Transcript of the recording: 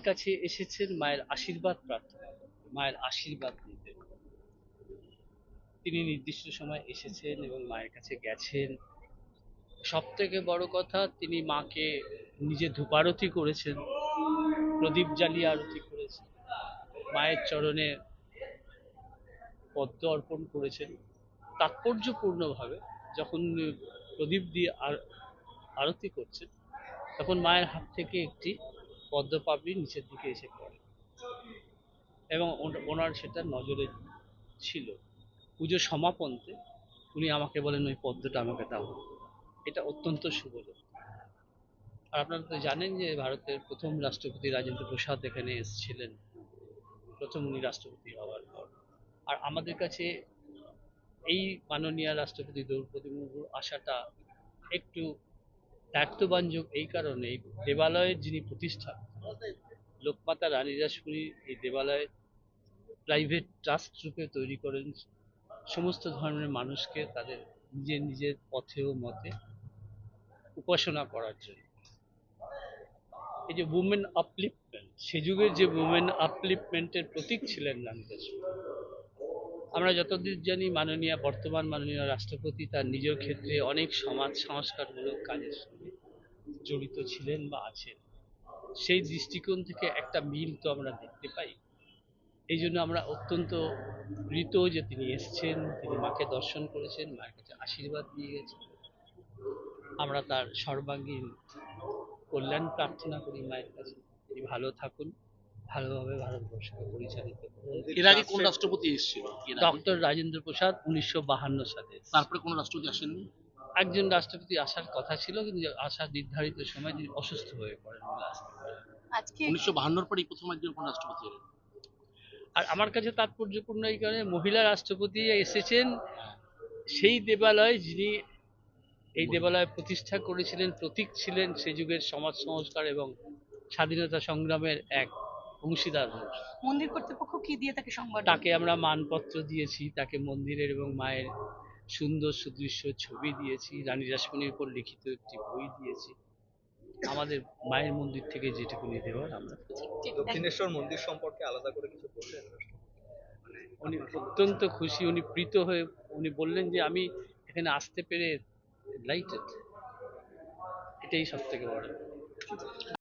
কাছে এসেছেন মায়ের আশীর্বাদ প্রার্থনা করতে, মায়ের আশীর্বাদ নিতে। তিনি নির্দিষ্ট সময় এসেছেন এবং মায়ের কাছে গেছেন। সব থেকে বড় কথা, তিনি মাকে নিজে ধূপারতি করেছেন, প্রদীপ জ্বালিয়ে আরতি করেছেন, মায়ের চরণে পদ্ম অর্পণ করেছেন। তাৎপর্যপূর্ণভাবে যখন প্রদীপ দিয়ে আরতি করছেন, তখন মায়ের হাত থেকে একটি পদ্ম পাপড়ি নিচের দিকে এসে পড়ে এবং ওনার সেটা নজরে ছিল। পুজো সমাপন্তে উনি আমাকে বলেন, ওই পদ্মটা আমাকে দাও। এটা অত্যন্ত শুভ লক্ষণ। আর আপনারা তো জানেন যে ভারতের প্রথম রাষ্ট্রপতি রাজেন্দ্র প্রসাদ এখানে এসেছিলেন, প্রথম উনি রাষ্ট্রপতি হওয়ার পর। আর আমাদের কাছে এই মাননীয় রাষ্ট্রপতি দ্রৌপদী মুর্মুর আসাটা একটু দায়িত্ববাঞ্জক এই কারণে, দেবালয়ের যিনি প্রতিষ্ঠা, লোকমাতা রানী রাসমণি এই দেবালয় প্রাইভেট ট্রাস্ট রূপে তৈরি করেন সমস্ত ধর্মের মানুষকে তাদের নিজের নিজের পথে ও মতে উপাসনা করার জন্য। এই যে উমেন আপলিফটমেন্ট, সে যুগের যে উমেন আপলিফটমেন্টের প্রতীক ছিলেন রানী রাসমণি। আমরা যতদূর জানি বর্তমান মাননীয় রাষ্ট্রপতি তার নিজের ক্ষেত্রে অনেক সমাজ সংস্কারমূলক কাজের সঙ্গে জড়িত ছিলেন বা আছেন। সেই দৃষ্টিকোণ থেকে একটা মিল তো আমরা দেখতে পাই। এই জন্য আমরা অত্যন্ত প্রীত যে তিনি এসেছেন, তিনি মাকে দর্শন করেছেন, মায়ের কাছে আশীর্বাদ নিয়ে গেছেন। আমরা তার সর্বাঙ্গীন কল্যাণ প্রার্থনা করি মায়ের কাছে, তিনি ভালো থাকুন, ভালোভাবে ভারতবর্ষকে পরিচালিত করুন। এর আগে কোন রাষ্ট্রপতি এসেছিল? ডক্টর রাজেন্দ্র প্রসাদ 1952 সালে। তারপরে কোন রাষ্ট্রপতি আসেননি? একজন রাষ্ট্রপতি আসার কথা ছিল, কিন্তু আসার নির্ধারিত সময় তিনি অসুস্থ হয়ে পড়েন বলে আসতে পারেন। আজকে 1952 পরেই প্রথম একজন কোন রাষ্ট্রপতি এলেন। আর আমার কাছে তাৎপর্যপূর্ণ এই কারণে, মহিলা রাষ্ট্রপতি এসেছেন সেই দেবালয় যিনি এই দেবালয় প্রতিষ্ঠা করেছিলেন, প্রতীক ছিলেন সে যুগের সমাজ সংস্কার এবং স্বাধীনতা সংগ্রামের এক অংশীদার মানুষ। মন্দির কর্তৃপক্ষ কি দিয়ে তাকে সংবর্ধনা? তাকে আমরা মানপত্র দিয়েছি, তাকে মন্দিরের এবং মায়ের সুন্দর সুদৃশ্য ছবি দিয়েছি, রানী রাসমণির উপর লিখিত একটি বই দিয়েছি। আমাদের মায়ের মন্দির থেকে যেটুকুনি দেওয়ার আমরা। দক্ষিণেশ্বর মন্দির সম্পর্কে আলাদা করে কিছু বললেন? উনি অত্যন্ত খুশি, উনি প্রীত হয়ে উনি বললেন যে আমি এখানে আসতে পেরে লাইটেড, এটাই সব থেকে বড়।